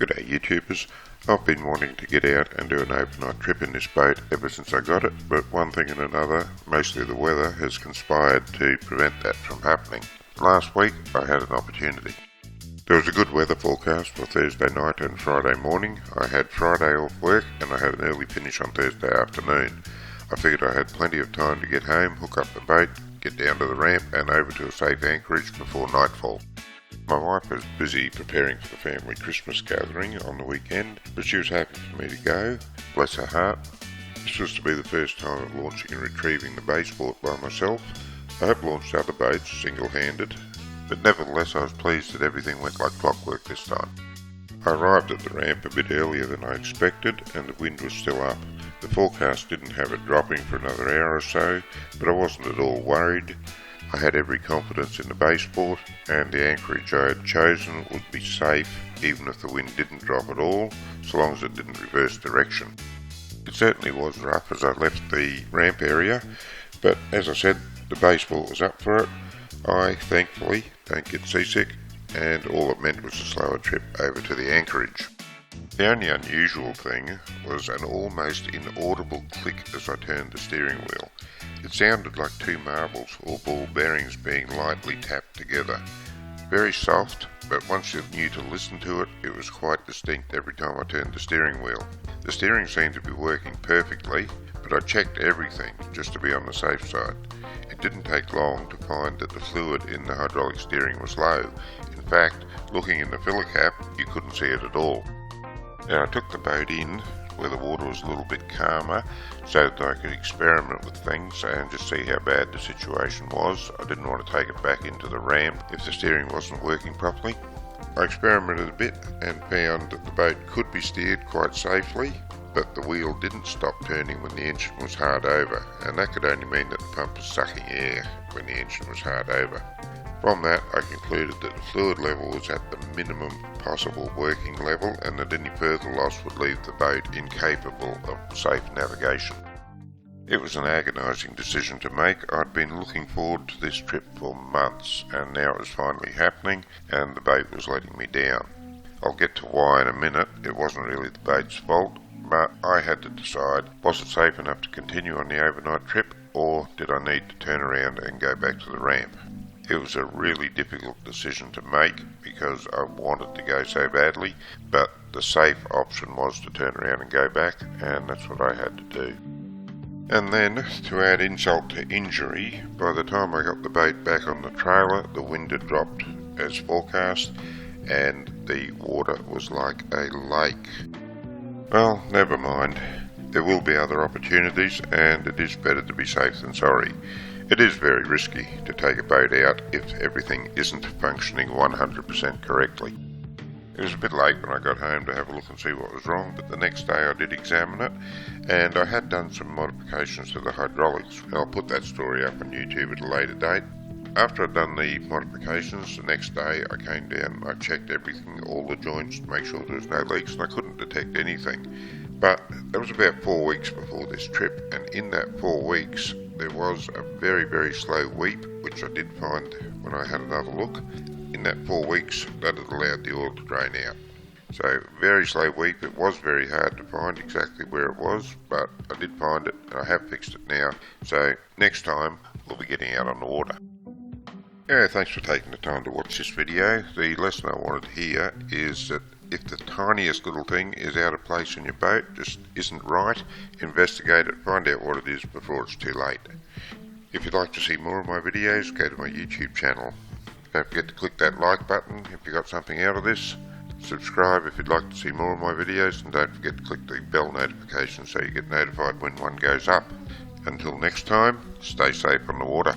G'day YouTubers. I've been wanting to get out and do an overnight trip in this boat ever since I got it, but one thing and another, mostly the weather, has conspired to prevent that from happening. Last week I had an opportunity. There was a good weather forecast for Thursday night and Friday morning. I had Friday off work and I had an early finish on Thursday afternoon. I figured I had plenty of time to get home, hook up the boat, get down to the ramp and over to a safe anchorage before nightfall. My wife was busy preparing for the family Christmas gathering on the weekend, but she was happy for me to go, bless her heart. This was to be the first time of launching and retrieving the Baysport by myself. I have launched other boats single-handed, but nevertheless I was pleased that everything went like clockwork this time. I arrived at the ramp a bit earlier than I expected and the wind was still up. The forecast didn't have it dropping for another hour or so, but I wasn't at all worried. I had every confidence in the Baysport and the anchorage I had chosen would be safe even if the wind didn't drop at all, so long as it didn't reverse direction. It certainly was rough as I left the ramp area, but as I said, the Baysport was up for it. I, thankfully, don't get seasick, and all it meant was a slower trip over to the anchorage. The only unusual thing was an almost inaudible click as I turned the steering wheel. It sounded like two marbles or ball bearings being lightly tapped together. Very soft, but once you knew to listen to it, it was quite distinct every time I turned the steering wheel. The steering seemed to be working perfectly, but I checked everything just to be on the safe side. It didn't take long to find that the fluid in the hydraulic steering was low. In fact, looking in the filler cap, you couldn't see it at all. Now I took the boat in where the water was a little bit calmer so that I could experiment with things and just see how bad the situation was. I didn't want to take it back into the ramp if the steering wasn't working properly. I experimented a bit and found that the boat could be steered quite safely, but the wheel didn't stop turning when the engine was hard over, and that could only mean that the pump was sucking air when the engine was hard over. From that I concluded that the fluid level was at the minimum possible working level and that any further loss would leave the boat incapable of safe navigation. It was an agonising decision to make. I'd been looking forward to this trip for months and now it was finally happening and the boat was letting me down. I'll get to why in a minute. It wasn't really the boat's fault, but I had to decide, was it safe enough to continue on the overnight trip or did I need to turn around and go back to the ramp? It was a really difficult decision to make because I wanted to go so badly, but the safe option was to turn around and go back, and that's what I had to do. And then, to add insult to injury, by the time I got the boat back on the trailer, the wind had dropped as forecast, and the water was like a lake. Well, never mind. There will be other opportunities, and it is better to be safe than sorry. It is very risky to take a boat out if everything isn't functioning 100% correctly. It was a bit late when I got home to have a look and see what was wrong, but the next day I did examine it, and I had done some modifications to the hydraulics. I'll put that story up on YouTube at a later date. After I'd done the modifications, the next day I came down and I checked everything, all the joints, to make sure there was no leaks, and I couldn't detect anything. But that was about 4 weeks before this trip, and in that 4 weeks there was a very, very slow weep, which I did find when I had another look. In that 4 weeks, that had allowed the oil to drain out. So, very slow weep. It was very hard to find exactly where it was, but I did find it, and I have fixed it now. So, next time, we'll be getting out on the water. Yeah, thanks for taking the time to watch this video. The lesson I wanted here is that if the tiniest little thing is out of place in your boat, just isn't right, investigate it, find out what it is before it's too late. If you'd like to see more of my videos, go to my YouTube channel. Don't forget to click that like button if you got something out of this. Subscribe if you'd like to see more of my videos, and don't forget to click the bell notification so you get notified when one goes up. Until next time, stay safe on the water.